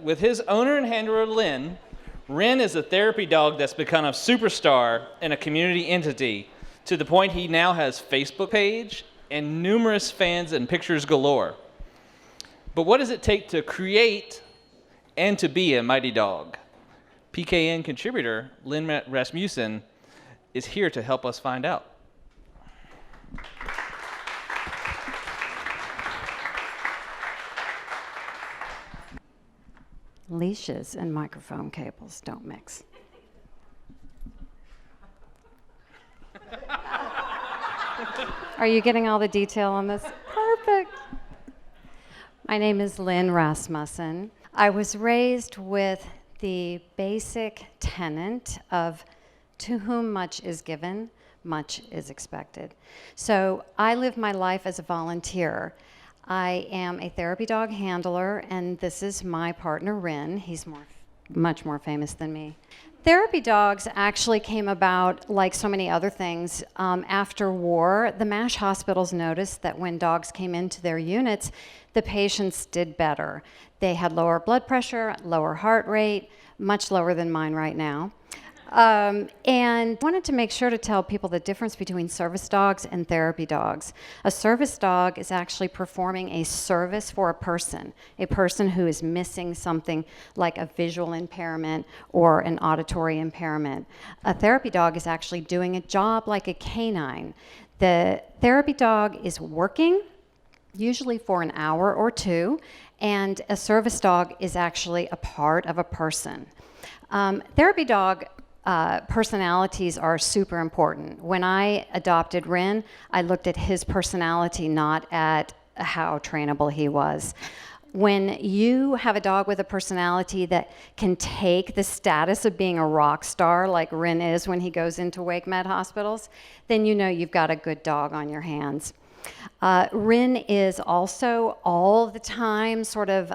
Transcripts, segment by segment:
With his owner and handler, Lynn, Ren is a therapy dog that's become a superstar and a community entity to the point he now has Facebook page and numerous fans and pictures galore. But what does it take to create and to be a mighty dog? PKN contributor Lynn Rasmussen is here to help us find out. Leashes and microphone cables don't mix. Are you getting all the detail on this? Perfect. My name is Lynn Rasmussen. I was raised with the basic tenet of to whom much is given, much is expected. So I live my life as a volunteer. I am a therapy dog handler, and this is my partner, Ren. He's much more famous than me. Therapy dogs actually came about, like so many other things, after war. The MASH hospitals noticed that when dogs came into their units, the patients did better. They had lower blood pressure, lower heart rate, much lower than mine right now. And wanted to make sure to tell people the difference between service dogs and therapy dogs. A service dog is actually performing a service for a person who is missing something like a visual impairment or an auditory impairment. A therapy dog is actually doing a job like a canine. The therapy dog is working, usually for an hour or two, and a service dog is actually a part of a person. Therapy dog personalities are super important. When I adopted Ren, I looked at his personality, not at how trainable he was. When you have a dog with a personality that can take the status of being a rock star like Ren is when he goes into Wake Med hospitals, then you know you've got a good dog on your hands. Ren is also all the time sort of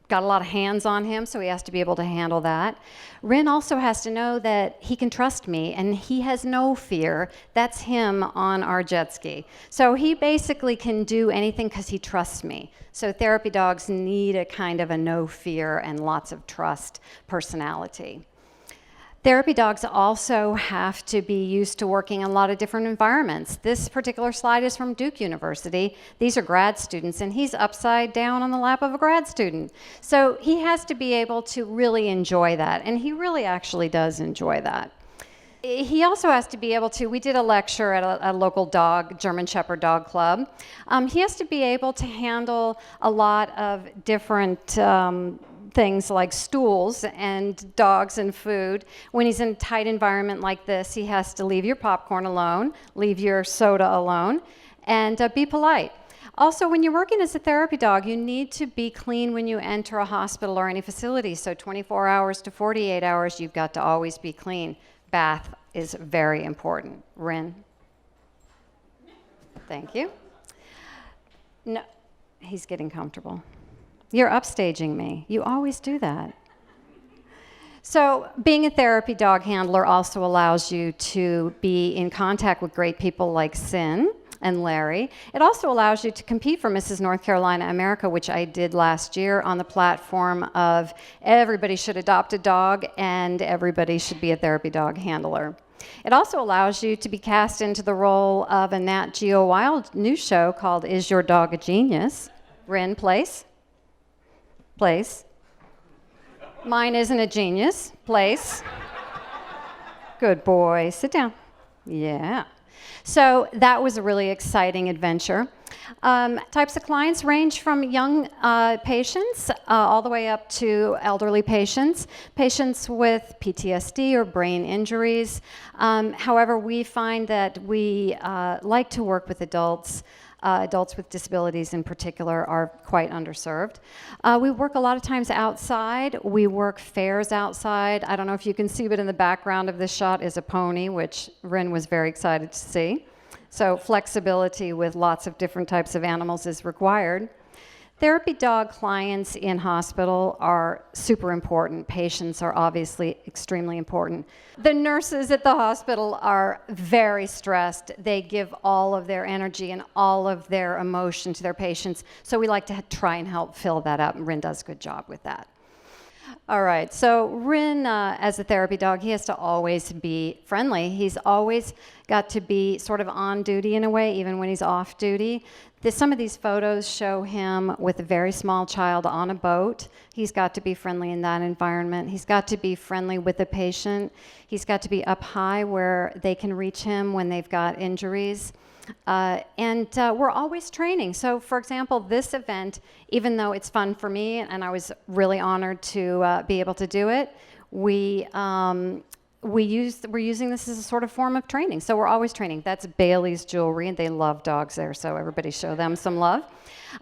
got a lot of hands on him, so he has to be able to handle that. Ren also has to know that he can trust me, and he has no fear. That's him on our jet ski. So he basically can do anything because he trusts me. So therapy dogs need a kind of a no fear and lots of trust personality. Therapy dogs also have to be used to working in a lot of different environments. This particular slide is from Duke University. These are grad students, and he's upside down on the lap of a grad student. So he has to be able to really enjoy that, and he really actually does enjoy that. He also has to be able to, we did a lecture at a local German Shepherd dog club. He has to be able to handle a lot of different things like stools and dogs and food. When he's in a tight environment like this, he has to leave your popcorn alone, leave your soda alone, and be polite. Also, when you're working as a therapy dog, you need to be clean when you enter a hospital or any facility. So 24 hours to 48 hours, you've got to always be clean. Bath is very important. Ren? Thank you. No, he's getting comfortable. You're upstaging me. You always do that. So being a therapy dog handler also allows you to be in contact with great people like Sin and Larry. It also allows you to compete for Mrs. North Carolina America, which I did last year on the platform of everybody should adopt a dog and everybody should be a therapy dog handler. It also allows you to be cast into the role of a Nat Geo Wild news show called Is Your Dog a Genius? Ren, place. Place. Mine isn't a genius. Place. Good boy. Sit down. Yeah. So that was a really exciting adventure. Types of clients range from young patients all the way up to elderly patients, patients with PTSD or brain injuries. However, we find that we like to work with adults. Adults with disabilities in particular are quite underserved. We work a lot of times outside. We work fairs outside. I don't know if you can see, but in the background of this shot is a pony, which Ren was very excited to see. So flexibility with lots of different types of animals is required. Therapy dog clients in hospital are super important. Patients are obviously extremely important. The nurses at the hospital are very stressed. They give all of their energy and all of their emotion to their patients. So we like to try and help fill that up, and Rin does a good job with that. All right, so Rin, as a therapy dog, he has to always be friendly. He's always got to be sort of on duty in a way, even when he's off duty. Some of these photos show him with a very small child on a boat. He's got to be friendly in that environment. He's got to be friendly with the patient. He's got to be up high where they can reach him when they've got injuries. And we're always training. So, for example, this event, even though it's fun for me, and I was really honored to be able to do it, we're using this as a sort of form of training. So we're always training. That's Bailey's Jewelry, and they love dogs there, so everybody show them some love.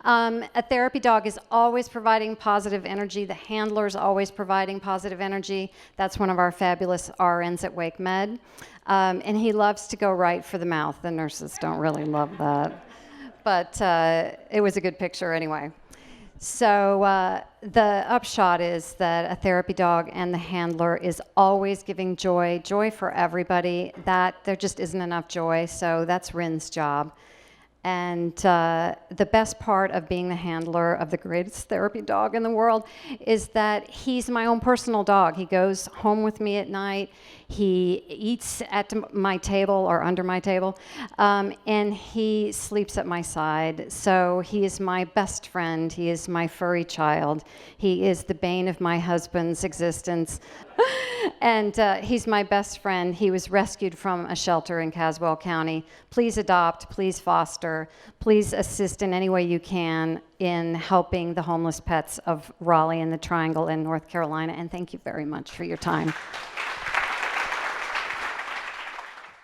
A therapy dog is always providing positive energy. The handler's always providing positive energy. That's one of our fabulous RNs at Wake Med. And he loves to go right for the mouth. The nurses don't really love that. But it was a good picture anyway. So the upshot is that a therapy dog and the handler is always giving joy for everybody. That there just isn't enough joy, so that's Rin's job. And the best part of being the handler of the greatest therapy dog in the world is that he's my own personal dog. He goes home with me at night. He eats at my table or under my table, and he sleeps at my side. So he is my best friend. He is my furry child. He is the bane of my husband's existence. And he's my best friend. He was rescued from a shelter in Caswell County. Please adopt, please foster, please assist in any way you can in helping the homeless pets of Raleigh and the Triangle in North Carolina. And thank you very much for your time.